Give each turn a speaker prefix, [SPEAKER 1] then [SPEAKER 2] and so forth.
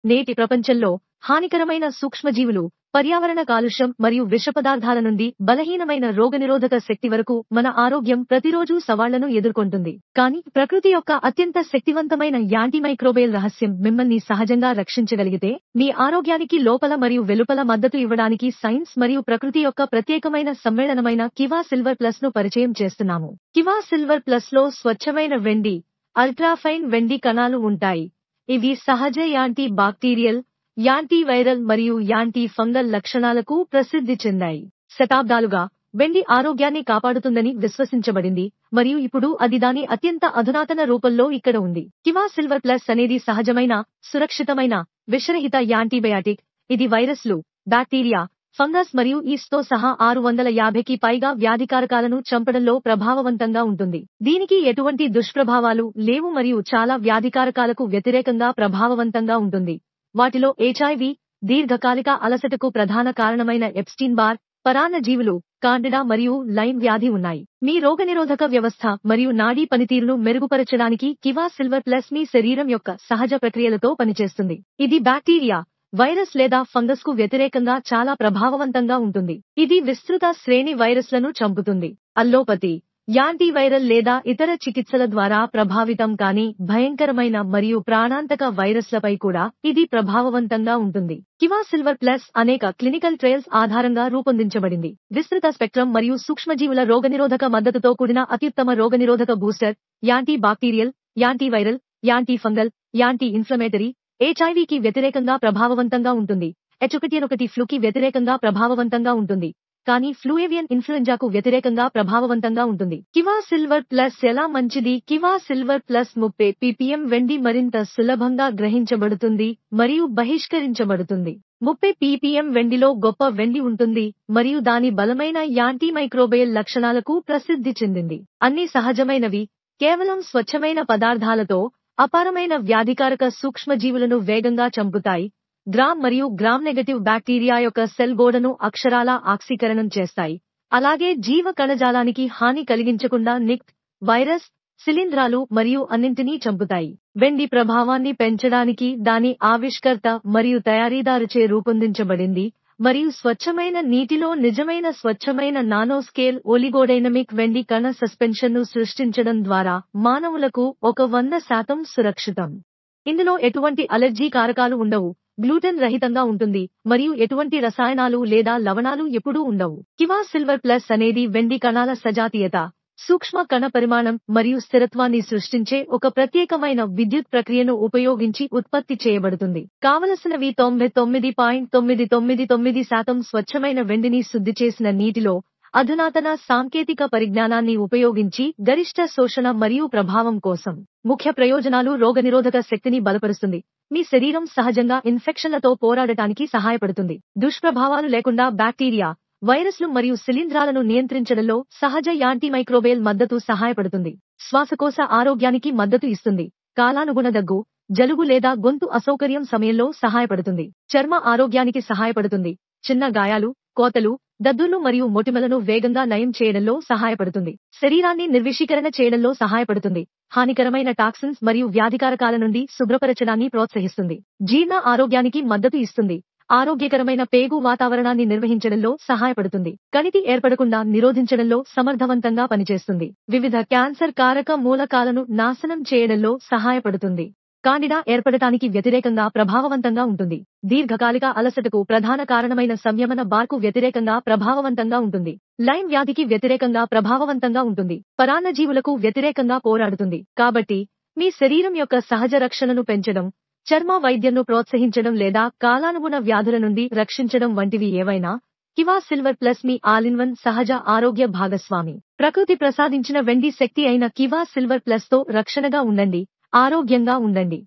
[SPEAKER 1] నేటి ప్రపంచంలో హానికరమైన సూక్ష్మజీవులు, పర్యావరణ కాలుష్యం మరియు విషపదార్థాల నుండి బలహీనమైన రోగనిరోధక శక్తి వరకు మన ఆరోగ్యం ప్రతిరోజూ సవాళ్లను ఎదుర్కొంటుంది. కానీ ప్రకృతి యొక్క అత్యంత శక్తివంతమైన యాంటీమైక్రోబియల్ రహస్యం మిమ్మల్ని సహజంగా రక్షించగలిగితే, మీ ఆరోగ్యానికి లోపల మరియు వెలుపల మద్దతు ఇవ్వడానికి సైన్స్ మరియు ప్రకృతి యొక్క ప్రత్యేకమైన సమ్మేళనమైన కివా సిల్వర్ ప్లస్ ను పరిచయం చేస్తున్నాము. కివా సిల్వర్ ప్లస్ లో స్వచ్ఛమైన వెండి, అల్ట్రాఫైన్ వెండి కణాలు ఉంటాయి. ఇవి సహజ యాంటీ బాక్టీరియల్, యాంటీవైరల్ మరియు యాంటీ ఫంగల్ లక్షణాలకు ప్రసిద్ధి చెందాయి. శతాబ్దాలుగా వెండి ఆరోగ్యాన్ని కాపాడుతుందని విశ్వసించబడింది మరియు ఇప్పుడు అది దాని అత్యంత అధునాతన రూపంలో ఇక్కడ ఉంది. కివా సిల్వర్ ప్లస్ అనేది సహజమైన, సురక్షితమైన, విషరహిత యాంటీబయాటిక్. ఇది వైరస్లు, బ్యాక్టీరియా, ఫంగస్ మరియు ఈస్ట్ తో సహా 650కి పైగా వ్యాధికారకాలను చంపడంలో ప్రభావవంతంగా ఉంటుంది. దీనికి ఎటువంటి దుష్ప్రభావాలు లేవు మరియు చాలా వ్యాధికారకాలకు వ్యతిరేకంగా ప్రభావవంతంగా ఉంటుంది. వాటిలో హెచ్ఐవి, దీర్ఘకాలిక అలసటకు ప్రధాన కారణమైన ఎప్స్టీన్ బార్, పరాన్నజీవులు, కాండిడా మరియు లైమ్ వ్యాధి ఉన్నాయి. మీ రోగనిరోధక వ్యవస్థ మరియు నాడీ పనితీరును మెరుగుపరచడానికి కివా సిల్వర్ ప్లస్ మీ శరీరం యొక్క సహజ ప్రక్రియలతో పనిచేస్తుంది. ఇది బ్యాక్టీరియా, వైరస్ లేదా ఫంగస్ కు వ్యతిరేకంగా చాలా ప్రభావవంతంగా ఉంటుంది. ఇది విస్తృత శ్రేణి వైరస్లను చంపుతుంది. అల్లోపతి, యాంటీవైరల్ లేదా ఇతర చికిత్సల ద్వారా ప్రభావితం కాని భయంకరమైన మరియు ప్రాణాంతక వైరస్లపై కూడా ఇది ప్రభావవంతంగా ఉంటుంది. కివా సిల్వర్ ప్లస్ అనేక క్లినికల్ ట్రయల్స్ ఆధారంగా రూపొందించబడింది. విస్తృత స్పెక్ట్రమ్ మరియు సూక్ష్మజీవుల రోగనిరోధక మద్దతుతో కూడిన అత్యుత్తమ రోగనిరోధక booster, anti bacterial, antiviral, anti fungal, anti inflammatory, హెచ్ఐవికి వ్యతిరేకంగా ప్రభావవంతంగా ఉంటుంది. H1N1 ఫ్లూకి వ్యతిరేకంగా ప్రభావవంతంగా ఉంటుంది. కానీ ఫ్లూఏవియన్ ఇన్ఫ్లుయెంజాకు వ్యతిరేకంగా ప్రభావవంతంగా ఉంటుంది. కివా సిల్వర్ ప్లస్ ఎలా మంచిది? కివా సిల్వర్ ప్లస్ 30 ppm వెండి మరింత సులభంగా గ్రహించబడుతుంది మరియు బహిష్కరించబడుతుంది. 30 ppm వెండిలో గొప్ప వెండి ఉంటుంది మరియు దాని బలమైన యాంటీమైక్రోబియల్ లక్షణాలకు ప్రసిద్ధి చెందింది. అన్ని సహజమైనవి, కేవలం స్వచ్ఛమైన పదార్థాలతో అపారమైన వ్యాధికారక సూక్ష్మజీవులను వేగంగా చంపుతాయి. గ్రామ్ మరియు గ్రామ్ నెగటివ్ బ్యాక్టీరియా యొక్క సెల్ గోడను అక్షరాలా ఆక్సీకరణం చేస్తాయి. అలాగే జీవ కణజాలానికి హాని కలిగించకుండా నిక్, వైరస్, శిలీంధ్రాలు మరియు అన్నింటినీ చంపుతాయి. వెండి ప్రభావాన్ని పెంచడానికి దాని ఆవిష్కర్త మరియు తయారీదారుచే రూపొందించబడింది మరియు స్వచ్ఛమైన నీటిలో నిజమైన స్వచ్ఛమైన నానోస్కేల్ ఒలిగోడైనమిక్ వెండి కణ సస్పెన్షన్ను సృష్టించడం ద్వారా మానవులకు 100% సురక్షితం. ఇందులో ఎటువంటి అలెర్జీ కారకాలు ఉండవు, గ్లూటెన్ రహితంగా ఉంటుంది మరియు ఎటువంటి రసాయనాలు లేదా లవణాలు ఎప్పుడూ ఉండవు. కివా సిల్వర్ ప్లస్ అనేది వెండి కణాల సజాతీయత, సూక్ష్మ కణ పరిమాణం మరియు స్థిరత్వాన్ని సృష్టించే ఒక ప్రత్యేకమైన విద్యుత్ ప్రక్రియను ఉపయోగించి ఉత్పత్తి చేయబడుతుంది. కావలసినవి 99.999% స్వచ్ఛమైన వెండిని శుద్ధి చేసిన నీటిలో అధునాతన సాంకేతిక పరిజ్ఞానాన్ని ఉపయోగించి గరిష్ట శోషణ మరియు ప్రభావం కోసం. ముఖ్య ప్రయోజనాలు: రోగనిరోధక శక్తిని బలపరుస్తుంది. మీ శరీరం సహజంగా ఇన్ఫెక్షన్లతో పోరాడటానికి సహాయపడుతుంది. దుష్ప్రభావాలు లేకుండా బ్యాక్టీరియా, వైరస్లు మరియు శిలీంధ్రాలను నియంత్రించడంలో సహజ యాంటీమైక్రోబియల్ మద్దతు సహాయపడుతుంది. శ్వాసకోశ ఆరోగ్యానికి మద్దతు ఇస్తుంది. కాలానుగుణ దగ్గు, జలుబు లేదా గొంతు అసౌకర్యం సమయంలో సహాయపడుతుంది. చర్మ ఆరోగ్యానికి సహాయపడుతుంది. చిన్న గాయాలు, కోతలు, దద్దుర్లు మరియు మొటిమలను వేగంగా నయం చేయడంలో సహాయపడుతుంది. శరీరాన్ని నిర్విషీకరణ చేయడంలో సహాయపడుతుంది. హానికరమైన టాక్సిన్స్ మరియు వ్యాధికారకాల నుండి శుభ్రపరచడాన్ని ప్రోత్సహిస్తుంది. జీర్ణ ఆరోగ్యానికి మద్దతు ఇస్తుంది. ఆరోగ్యకరమైన పేగు వాతావరణాన్ని నిర్వహించడంలో సహాయపడుతుంది. కణితి ఏర్పడకుండా నిరోధించడంలో సమర్థవంతంగా పనిచేస్తుంది. వివిధ క్యాన్సర్ కారక మూలకాలను నాశనం చేయడంలో సహాయపడుతుంది. కాండిడా ఏర్పడటానికి వ్యతిరేకంగా ప్రభావవంతంగా ఉంటుంది. దీర్ఘకాలిక అలసటకు ప్రధాన కారణమైన సంయమన బార్కు వ్యతిరేకంగా ప్రభావవంతంగా ఉంటుంది. లైమ్ వ్యాధికి వ్యతిరేకంగా ప్రభావవంతంగా ఉంటుంది. పరాన్నజీవులకు వ్యతిరేకంగా పోరాడుతుంది. కాబట్టి మీ శరీరం యొక్క సహజ రక్షణను పెంచడం, చర్మ వైద్యంను ప్రోత్సహించడం లేదా కాలానుగుణ వ్యాధుల నుండి రక్షించడం వంటివి ఏవైనా, కివా సిల్వర్ ప్లస్ మీ ఆల్-ఇన్-వన్ సహజ ఆరోగ్య భాగస్వామి. ప్రకృతి ప్రసాదించిన వెండి శక్తి అయిన కివా సిల్వర్ ప్లస్ తో రక్షణగా ఉండండి, ఆరోగ్యంగా ఉండండి.